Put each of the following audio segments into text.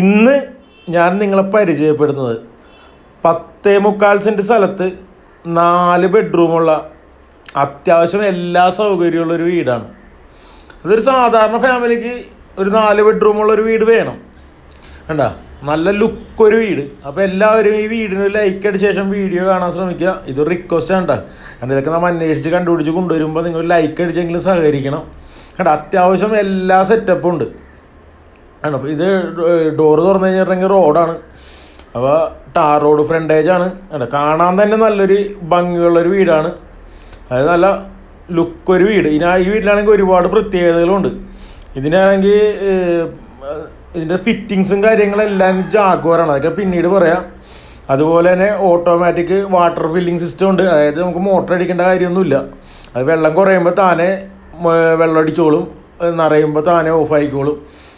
ഇന്ന് ഞാൻ നിങ്ങളെ പരിചയപ്പെടുന്നത് 10.25 സെൻറ്റ് സ്ഥലത്ത് 4 ബെഡ്റൂമുള്ള അത്യാവശ്യം എല്ലാ സൗകര്യമുള്ളൊരു വീടാണ്. അതൊരു സാധാരണ ഫാമിലിക്ക് ഒരു 4 ബെഡ്റൂമുള്ളൊരു വീട് വേണം. വേണ്ട, നല്ല ലുക്കൊരു വീട്. അപ്പോൾ എല്ലാവരും ഈ വീടിന് ലൈക്ക് അടിച്ച ശേഷം വീഡിയോ കാണാൻ ശ്രമിക്കുക. ഇതൊരു റിക്വസ്റ്റ് ആണ്. കാരണം ഇതൊക്കെ നമ്മൾ അന്വേഷിച്ച് കണ്ടുപിടിച്ച് കൊണ്ടുവരുമ്പോൾ നിങ്ങൾ ലൈക്ക് അടിച്ചെങ്കിലും സഹകരിക്കണം. കേട്ടോ, അത്യാവശ്യം എല്ലാ സെറ്റപ്പും ഉണ്ട്. ആണോ, ഇത് ഡോറ് തുറന്നു കഴിഞ്ഞിട്ടുണ്ടെങ്കിൽ റോഡാണ്. അപ്പോൾ ടാർ റോഡ് ഫ്രണ്ടേജാണ്. കേട്ടോ, കാണാൻ തന്നെ നല്ലൊരു ഭംഗിയുള്ളൊരു വീടാണ്. അതായത് നല്ല ലുക്കൊരു വീട്. ഈ വീട്ടിലാണെങ്കിൽ ഒരുപാട് പ്രത്യേകതകളുണ്ട്. ഇതിനാണെങ്കിൽ ഇതിൻ്റെ ഫിറ്റിങ്സും കാര്യങ്ങളെല്ലാം ജാഗ്വാറാണ്. അതൊക്കെ പിന്നീട് പറയാം. അതുപോലെ തന്നെ ഓട്ടോമാറ്റിക് വാട്ടർ ഫില്ലിംഗ് സിസ്റ്റം ഉണ്ട്. അതായത് നമുക്ക് മോട്ടർ അടിക്കേണ്ട കാര്യമൊന്നുമില്ല. അത് വെള്ളം കുറയുമ്പോൾ താനെ വെള്ളം അടിച്ചോളും, നിറയുമ്പോൾ താനെ ഓഫ് ആയിക്കോളും.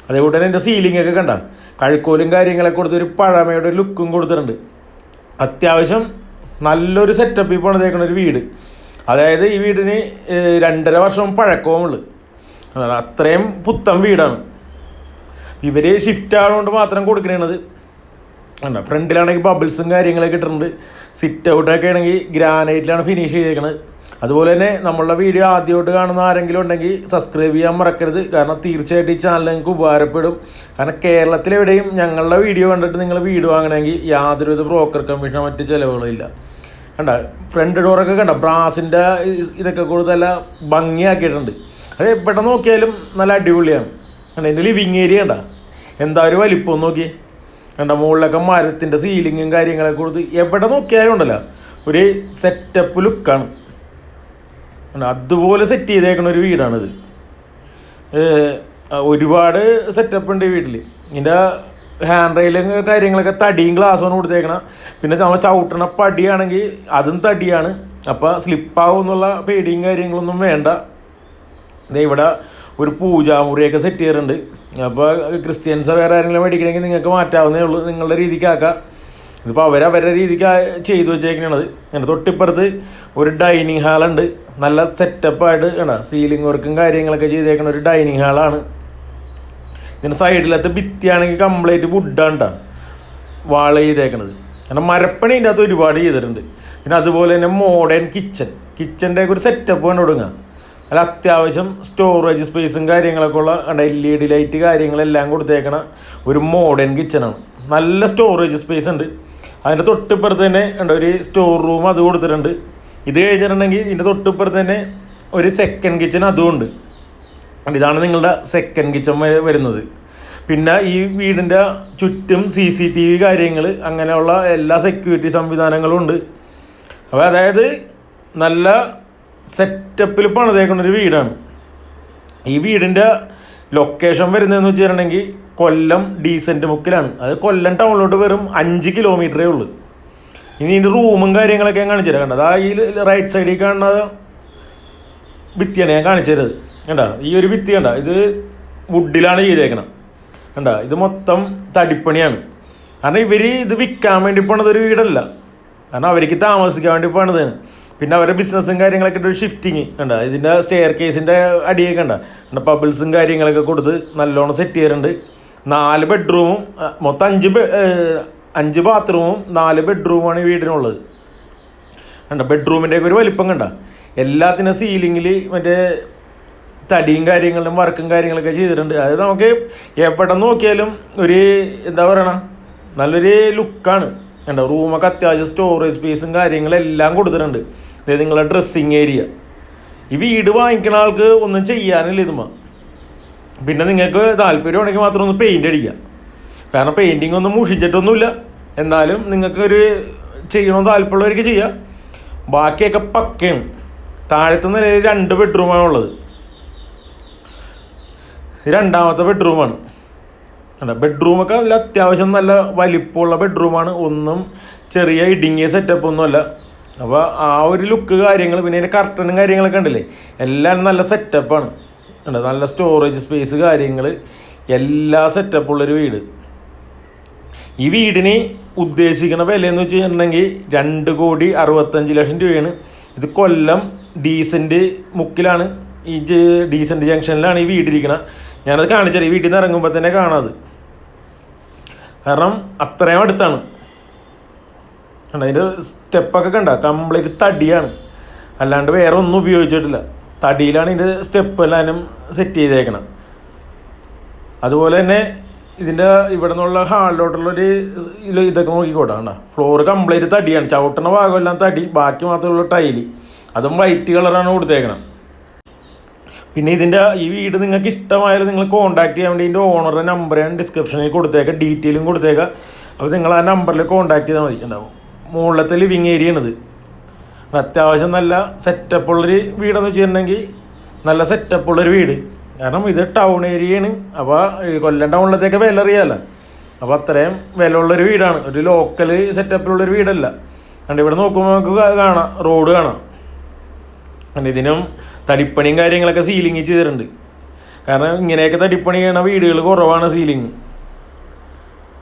അതേപോലെ തന്നെ എൻ്റെ സീലിംഗ് ഒക്കെ കണ്ട കഴുക്കോലും കാര്യങ്ങളൊക്കെ കൊടുത്തൊരു പഴമയുടെ ഒരു ലുക്കും കൊടുത്തിട്ടുണ്ട്. അത്യാവശ്യം നല്ലൊരു സെറ്റപ്പിൽ പണിതേക്കുന്ന ഒരു വീട്. അതായത് ഈ വീടിന് 2.5 വർഷം പഴക്കവുമുള്ളു. അത്രയും പുത്തൻ വീടാണ്. ഇവർ ഷിഫ്റ്റ് ആയതുകൊണ്ട് മാത്രം കൊടുക്കണത്. അല്ല, ഫ്രണ്ടിലാണെങ്കിൽ ബബിൾസും കാര്യങ്ങളൊക്കെ ഇട്ടിട്ടുണ്ട്. സിറ്റ് ഔട്ടൊക്കെ ആണെങ്കിൽ ഗ്രാനൈറ്റിലാണ് ഫിനിഷ് ചെയ്തേക്കണത്. അതുപോലെ തന്നെ നമ്മളുടെ വീഡിയോ ആദ്യമായിട്ട് കാണുന്ന ആരെങ്കിലും ഉണ്ടെങ്കിൽ സബ്സ്ക്രൈബ് ചെയ്യാൻ മറക്കരുത്. കാരണം തീർച്ചയായിട്ടും ഈ ചാനൽ നിങ്ങൾക്ക് ഉപകാരപ്പെടും. കാരണം കേരളത്തിലെവിടെയും ഞങ്ങളുടെ വീഡിയോ കണ്ടിട്ട് നിങ്ങൾ വീട് വാങ്ങണമെങ്കിൽ യാതൊരുവിധ ബ്രോക്കർ കമ്മീഷനോ മറ്റ് ചിലവുകളും ഇല്ല. കണ്ട, ഫ്രണ്ട് ഡോറൊക്കെ കണ്ട ബ്രാസിൻ്റെ ഇതൊക്കെ കൊടുത്ത് നല്ല ഭംഗിയാക്കിയിട്ടുണ്ട്. അത് എവിടെ നോക്കിയാലും നല്ല അടിപൊളിയാണ്. കണ്ട, എൻ്റെ ലിവിങ് ഏരിയ കണ്ട എന്താ ഒരു വലിപ്പം നോക്കിയേ. കണ്ട, മുകളിലൊക്കെ മരത്തിൻ്റെ സീലിങ്ങും കാര്യങ്ങളൊക്കെ കൊടുത്ത് എവിടെ നോക്കിയാലും ഉണ്ടല്ലോ ഒരു സെറ്റപ്പ് ലുക്കാണ്. അതുപോലെ സെറ്റ് ചെയ്തേക്കുന്ന ഒരു വീടാണിത്. ഒരുപാട് സെറ്റപ്പ് ഉണ്ട് ഈ വീട്ടിൽ. ഇതിൻ്റെ ഹാൻഡ് റെയിലും കാര്യങ്ങളൊക്കെ തടിയും ഗ്ലാസ്സാണ് കൊടുത്തേക്കണം. പിന്നെ നമ്മൾ ചവിട്ടണ പടിയാണെങ്കിൽ അതും തടിയാണ്. അപ്പോൾ സ്ലിപ്പാവും എന്നുള്ള പേടിയും കാര്യങ്ങളൊന്നും വേണ്ട. ഇവിടെ ഒരു പൂജാമുറിയൊക്കെ സെറ്റ് ചെയ്യാറുണ്ട്. അപ്പോൾ ക്രിസ്ത്യൻസ് വേറെ ആരെങ്കിലും മേടിക്കണമെങ്കിൽ നിങ്ങൾക്ക് മാറ്റാവുന്നേ ഉള്ളൂ, നിങ്ങളുടെ രീതിക്കാക്കാം. ഇതിപ്പോൾ അവരവരുടെ രീതിക്ക് ചെയ്തു വെച്ചേക്കണത്. എൻ്റെ തൊട്ടിപ്പുറത്ത് ഒരു ഡൈനിങ് ഹാളുണ്ട്. നല്ല സെറ്റപ്പായിട്ട് കണ്ട സീലിംഗ് വർക്കും കാര്യങ്ങളൊക്കെ ചെയ്തേക്കണ ഒരു ഡൈനിങ് ഹാളാണ്. ഇതിൻ്റെ സൈഡിലത്തെ ഭിത്തിയാണെങ്കിൽ കംപ്ലീറ്റ് വുഡാണ് കേട്ടോ വാള് ചെയ്തേക്കണത്. കാരണം മരപ്പണി ഇതിൻ്റെ അകത്ത് ഒരുപാട് ചെയ്തിട്ടുണ്ട്. പിന്നെ അതുപോലെ തന്നെ മോഡേൺ കിച്ചൻ്റെ ഒരു സെറ്റപ്പ് കൊണ്ട് കൊടുങ്ങുക. അല്ല, അത്യാവശ്യം സ്റ്റോറേജ് സ്പേസും കാര്യങ്ങളൊക്കെ ഉള്ള LED ലൈറ്റ് കാര്യങ്ങളെല്ലാം കൊടുത്തേക്കണ ഒരു മോഡേൺ കിച്ചണാണ്. നല്ല സ്റ്റോറേജ് സ്പേസ് ഉണ്ട്. അതിൻ്റെ തൊട്ടിപ്പുറത്ത് തന്നെ ഉണ്ട് ഒരു സ്റ്റോർ റൂം, അത് കൊടുത്തിട്ടുണ്ട്. ഇത് കഴിഞ്ഞിട്ടുണ്ടെങ്കിൽ ഇതിൻ്റെ തൊട്ടിപ്പുറത്ത് തന്നെ ഒരു സെക്കൻഡ് കിച്ചൺ അതും ഉണ്ട്. ഇതാണ് നിങ്ങളുടെ സെക്കൻഡ് കിച്ചൺ വരുന്നത്. പിന്നെ ഈ വീടിൻ്റെ ചുറ്റും CCTV കാര്യങ്ങൾ അങ്ങനെയുള്ള എല്ലാ സെക്യൂരിറ്റി സംവിധാനങ്ങളും ഉണ്ട്. അപ്പോൾ അതായത് നല്ല സെറ്റപ്പിൽ പണിതേക്കുന്നൊരു വീടാണ്. ഈ വീടിൻ്റെ ലൊക്കേഷൻ വരുന്നതെന്ന് വെച്ചിട്ടുണ്ടെങ്കിൽ കൊല്ലം ഡീസൻറ്റ് മുക്കിലാണ്. അത് കൊല്ലം ടൗണിലോട്ട് വെറും 5 കിലോമീറ്ററേ ഉള്ളൂ. ഇനി ഇതിൻ്റെ റൂമും കാര്യങ്ങളൊക്കെ ഞാൻ കാണിച്ചു തരാം. കണ്ടത് ആ ഈ റൈറ്റ് സൈഡിൽ കാണുന്നത് ഭിത്തിയാണ് ഞാൻ കാണിച്ചു തരുന്നത്. കണ്ട, ഈ ഒരു ഭിത്തി കണ്ട, ഇത് വുഡിലാണ് ചെയ്തേക്കണം. കണ്ട, ഇത് മൊത്തം തടിപ്പണിയാണ്. കാരണം ഇവർ ഇത് വിൽക്കാൻ വേണ്ടി പോണതൊരു വീടല്ല, കാരണം അവർക്ക് താമസിക്കാൻ വേണ്ടി പോണതാണ്. പിന്നെ അവരുടെ ബിസിനസ്സും കാര്യങ്ങളൊക്കെ ഒരു ഷിഫ്റ്റിങ് കണ്ട, ഇതിൻ്റെ സ്റ്റെയർ കേസിൻ്റെ അടിയൊക്കെ കണ്ട ബബിൾസും കാര്യങ്ങളൊക്കെ കൊടുത്ത് നല്ലോണം സെറ്റ് ചെയ്യാറുണ്ട്. 4 ബെഡ്റൂമും മൊത്തം 5 ബാത്റൂമും 4 ബെഡ്റൂമാണ് ഈ വീടിനുള്ളത്. കണ്ട, ബെഡ്റൂമിൻ്റെയൊക്കെ ഒരു വലിപ്പം കണ്ട. എല്ലാത്തിനും സീലിങ്ങിൽ മറ്റേ തടിയും കാര്യങ്ങളും വർക്കും കാര്യങ്ങളൊക്കെ ചെയ്തിട്ടുണ്ട്. അതായത് നമുക്ക് എവിടെ നോക്കിയാലും ഒരു എന്താ പറയണ നല്ലൊരു ലുക്കാണ്. കണ്ടോ, റൂമൊക്കെ അത്യാവശ്യം സ്റ്റോറേജ് സ്പേസും കാര്യങ്ങളെല്ലാം കൊടുത്തിട്ടുണ്ട്. അതായത് നിങ്ങളുടെ ഡ്രസ്സിങ് ഏരിയ. ഈ വീട് വാങ്ങിക്കുന്ന ആൾക്ക് ഒന്നും ചെയ്യാനില്ല ഇതുമ്മ. പിന്നെ നിങ്ങൾക്ക് താല്പര്യമാണെങ്കിൽ മാത്രം ഒന്ന് പെയിൻ്റ് അടിക്കുക. കാരണം പെയിൻറ്റിങ് ഒന്നും മുഷിച്ചിട്ടൊന്നുമില്ല. എന്നാലും നിങ്ങൾക്കൊരു ചെയ്യണമെന്ന് താല്പര്യമുള്ളവർക്ക് ചെയ്യാം. ബാക്കിയൊക്കെ പക്കയാണ്. താഴത്തെ നിലയിൽ 2 ബെഡ്റൂമാണുള്ളത്. രണ്ടാമത്തെ ബെഡ്റൂമാണ്. ബെഡ്റൂമൊക്കെ നല്ല അത്യാവശ്യം നല്ല വലിപ്പമുള്ള ബെഡ്റൂമാണ്. ഒന്നും ചെറിയ ഇടുങ്ങിയ സെറ്റപ്പ് ഒന്നുമല്ല. അപ്പോൾ ആ ഒരു ലുക്ക് കാര്യങ്ങൾ, പിന്നെ അതിൻ്റെ കർട്ടനും കാര്യങ്ങളൊക്കെ ഉണ്ടല്ലേ, എല്ലാം നല്ല സെറ്റപ്പാണ്. നല്ല സ്റ്റോറേജ് സ്പേസ് കാര്യങ്ങൾ എല്ലാ സെറ്റപ്പുള്ളൊരു വീട്. ഈ വീടിന് ഉദ്ദേശിക്കുന്ന വിലയെന്ന് വെച്ച് കഴിഞ്ഞിട്ടുണ്ടെങ്കിൽ 2,65,00,000 രൂപയാണ്. ഇത് കൊല്ലം ഡീസൻറ്റ് മുക്കിലാണ്. ഈ ഡീസൻറ്റ് ജംഗ്ഷനിലാണ് ഈ വീടിരിക്കണം. ഞാനത് കാണിച്ചാൽ ഈ വീട്ടിൽ നിന്ന് ഇറങ്ങുമ്പോൾ തന്നെ കാണാത്. കാരണം അത്രയും അടുത്താണ്. അതിൻ്റെ സ്റ്റെപ്പൊക്കെ കണ്ട കംപ്ലീറ്റ് തടിയാണ്, അല്ലാണ്ട് വേറെ ഒന്നും ഉപയോഗിച്ചിട്ടില്ല. തടിയിലാണ് ഇതിൻ്റെ സ്റ്റെപ്പ് എല്ലാവരും സെറ്റ് ചെയ്തേക്കണം. അതുപോലെ തന്നെ ഇതിൻ്റെ ഇവിടെ നിന്നുള്ള ഹാളിലോട്ടുള്ളൊരു ഇതൊക്കെ നോക്കിക്കോട്ടെ. കണ്ട ഫ്ലോർ കംപ്ലീറ്റ് തടിയാണ്, ചവിട്ടുന്ന ഭാഗമെല്ലാം തടി, ബാക്കി മാത്രമുള്ള ടൈല്, അതും വൈറ്റ് കളറാണ് കൊടുത്തേക്കണം. പിന്നെ ഈ വീട് നിങ്ങൾക്ക് ഇഷ്ടമായാലും നിങ്ങൾ കോൺടാക്ട് ചെയ്യാൻ വേണ്ടി ഇതിൻ്റെ ഓണറുടെ നമ്പർ ഞാൻ ഡിസ്ക്രിപ്ഷനിൽ കൊടുത്തേക്കാം, ഡീറ്റെയിലും കൊടുത്തേക്കാം. അപ്പോൾ നിങ്ങൾ ആ നമ്പറിൽ കോൺടാക്ട് ചെയ്താൽ മതി. ഉണ്ടാവും മുകളിലത്തെ ലിവിങ് ഏരിയ ആണിത്. അത്യാവശ്യം നല്ല സെറ്റപ്പുള്ളൊരു വീടെന്ന് വെച്ചിട്ടുണ്ടെങ്കിൽ നല്ല സെറ്റപ്പുള്ളൊരു വീട്. കാരണം ഇത് ടൗൺ ഏരിയയാണ്. അപ്പോൾ കൊല്ലം ടൗണിലത്തേക്ക് വില അറിയാമല്ലോ. അപ്പോൾ അത്രയും വില ഉള്ളൊരു വീടാണ്, ഒരു ലോക്കൽ സെറ്റപ്പിലുള്ളൊരു വീടല്ല. കണ്ട് ഇവിടെ നോക്കുമ്പോൾ നമുക്ക് കാണാം, റോഡ് കാണാം. കണ്ട് ഇതിനും തടിപ്പണിയും കാര്യങ്ങളൊക്കെ സീലിങ് ചെയ്തിട്ടുണ്ട്. കാരണം ഇങ്ങനെയൊക്കെ തടിപ്പണി ചെയ്യണ വീടുകൾ കുറവാണ് സീലിങ്.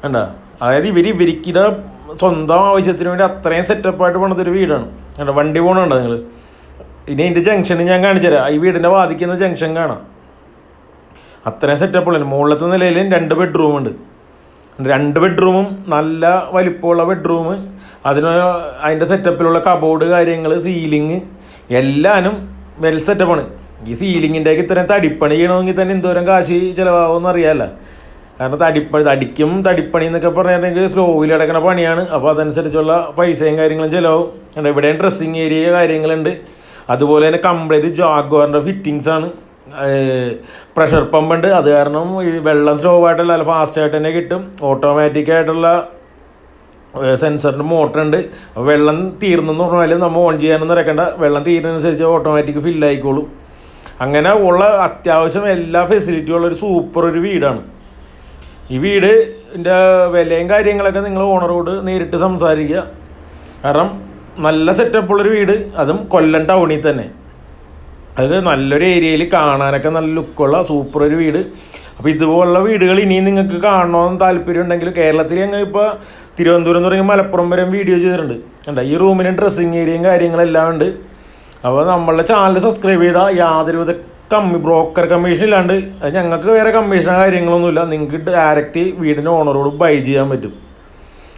കണ്ട, അതായത് ഇവർക്കിടെ സ്വന്തം ആവശ്യത്തിന് വേണ്ടി അത്രയും സെറ്റപ്പായിട്ട് പണിതൊരു വീടാണ്. കണ്ട, വണ്ടി പോകണുണ്ടോ നിങ്ങൾ? ഇനി അതിൻ്റെ ജംഗ്ഷന് ഞാൻ കാണിച്ചു തരാം. ഈ വീടിൻ്റെ വാദിക്കുന്ന ജംഗ്ഷൻ കാണാം. അത്രയും സെറ്റപ്പുള്ള മുകളിലത്തെ നിലയിൽ 2 ബെഡ്റൂം ഉണ്ട്. 2 ബെഡ്റൂമും നല്ല വലിപ്പമുള്ള ബെഡ്റൂം, അതിൻ്റെ സെറ്റപ്പിലുള്ള കബോർഡ് കാര്യങ്ങൾ, സീലിങ് എല്ലാനും വെൽ സെറ്റപ്പാണ്. ഈ സീലിങ്ങിൻ്റെയൊക്കെ ഇത്രയും തടിപ്പണി ചെയ്യണമെങ്കിൽ തന്നെ എന്തോരം കാശ് ചിലവാകുമെന്ന് അറിയാമല്ലോ. കാരണം തടിപ്പണി എന്നൊക്കെ പറഞ്ഞിട്ടുണ്ടെങ്കിൽ സ്ലോയിൽ അടക്കണ പണിയാണ്. അപ്പോൾ അതനുസരിച്ചുള്ള പൈസയും കാര്യങ്ങളും ചിലവും. ഇവിടെയും ഡ്രസ്സിങ് ഏരിയ കാര്യങ്ങളുണ്ട്. അതുപോലെ തന്നെ കംപ്ലീറ്റ് ജാഗ്വാറിൻ്റെ ഫിറ്റിങ്സാണ്. പ്രഷർ പമ്പ് ഉണ്ട്. അത് കാരണം ഈ വെള്ളം സ്ലോ ആയിട്ടല്ല, അല്ല ഫാസ്റ്റായിട്ട് തന്നെ കിട്ടും. ഓട്ടോമാറ്റിക്കായിട്ടുള്ള സെൻസറിൻ്റെ മോട്ടറുണ്ട്. അപ്പോൾ വെള്ളം തീർന്നെന്ന് പറഞ്ഞാൽ നമ്മൾ ഓൺ ചെയ്യാനൊന്നും ഇറക്കേണ്ട, വെള്ളം തീരുന്നതനുസരിച്ച് ഓട്ടോമാറ്റിക് ഫില്ലായിക്കോളും. അങ്ങനെ ഉള്ള അത്യാവശ്യം എല്ലാ ഫെസിലിറ്റിയും ഉള്ളൊരു സൂപ്പർ ഒരു വീടാണ് ഈ വീടിൻ്റെ. വിലയും കാര്യങ്ങളൊക്കെ നിങ്ങൾ ഓണറോട് നേരിട്ട് സംസാരിക്കുക. കാരണം നല്ല സെറ്റപ്പുള്ളൊരു വീട്, അതും കൊല്ലം ടൗണിൽ തന്നെ. അത് നല്ലൊരു ഏരിയയിൽ കാണാനൊക്കെ നല്ല ലുക്കുള്ള സൂപ്പർ ഒരു വീട്. അപ്പോൾ ഇതുപോലുള്ള വീടുകൾ ഇനിയും നിങ്ങൾക്ക് കാണണമെന്ന് താല്പര്യം ഉണ്ടെങ്കിൽ കേരളത്തിൽ ഞങ്ങൾ ഇപ്പോൾ തിരുവനന്തപുരം തുടങ്ങി മലപ്പുറം വരെ വീഡിയോ ചെയ്തിട്ടുണ്ട്. കണ്ട, ഈ റൂമിന് ഡ്രസ്സിങ് ഏരിയയും കാര്യങ്ങളെല്ലാം ഉണ്ട്. അപ്പോൾ നമ്മളുടെ ചാനൽ സബ്സ്ക്രൈബ് ചെയ്താൽ യാതൊരുവിധ ബ്രോക്കർ കമ്മീഷൻ ഇല്ലാണ്ട്, അത് ഞങ്ങൾക്ക് വേറെ കമ്മീഷനോ കാര്യങ്ങളൊന്നുമില്ല. നിങ്ങൾക്ക് ഡയറക്റ്റ് വീടിൻ്റെ ഓണറോട് ബൈ ചെയ്യാൻ പറ്റും.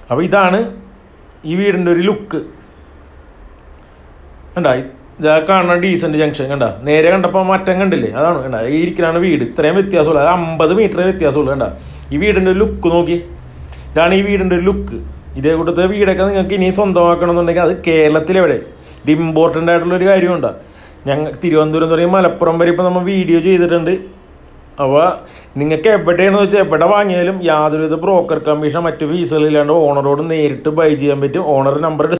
അപ്പോൾ ഇതാണ് ഈ വീടിൻ്റെ ഒരു ലുക്ക്. കണ്ട, ഇതാ കാണുന്ന ഡീസൻറ്റ് ജംഗ്ഷൻ. കണ്ട, നേരെ കണ്ടപ്പോൾ മറ്റം കണ്ടില്ലേ, അതാണ്. കണ്ട, ഈ ഇരിക്കലാണ് വീട്. ഇത്രയും വ്യത്യാസമുള്ളൂ, അത് 50 മീറ്ററേ വ്യത്യാസമുള്ളൂ. കണ്ട, ഈ വീടിൻ്റെ ഒരു ലുക്ക് നോക്കി. ഇതാണ് ഈ വീടിൻ്റെ ഒരു ലുക്ക്. ഇതേ കൂട്ടത്തെ വീടൊക്കെ നിങ്ങൾക്ക് ഇനി സ്വന്തമാക്കണമെന്നുണ്ടെങ്കിൽ അത് കേരളത്തിലെവിടെ, ഇത് ഇമ്പോർട്ടൻ്റ് ആയിട്ടുള്ളൊരു കാര്യമുണ്ടോ. ഞങ്ങൾ തിരുവനന്തപുരം തുടങ്ങി മലപ്പുറം വരെ ഇപ്പോൾ നമ്മൾ വീഡിയോ ചെയ്തിട്ടുണ്ട്. അപ്പോൾ നിങ്ങൾക്ക് എവിടെയാണെന്ന് വെച്ചാൽ എവിടെ വാങ്ങിയാലും യാതൊരുവിധ ബ്രോക്കർ കമ്മീഷൻ മറ്റു ഫീസുകളില്ലാണ്ട് ഓണറോട് നേരിട്ട് ബൈ ചെയ്യാൻ പറ്റും. Owner number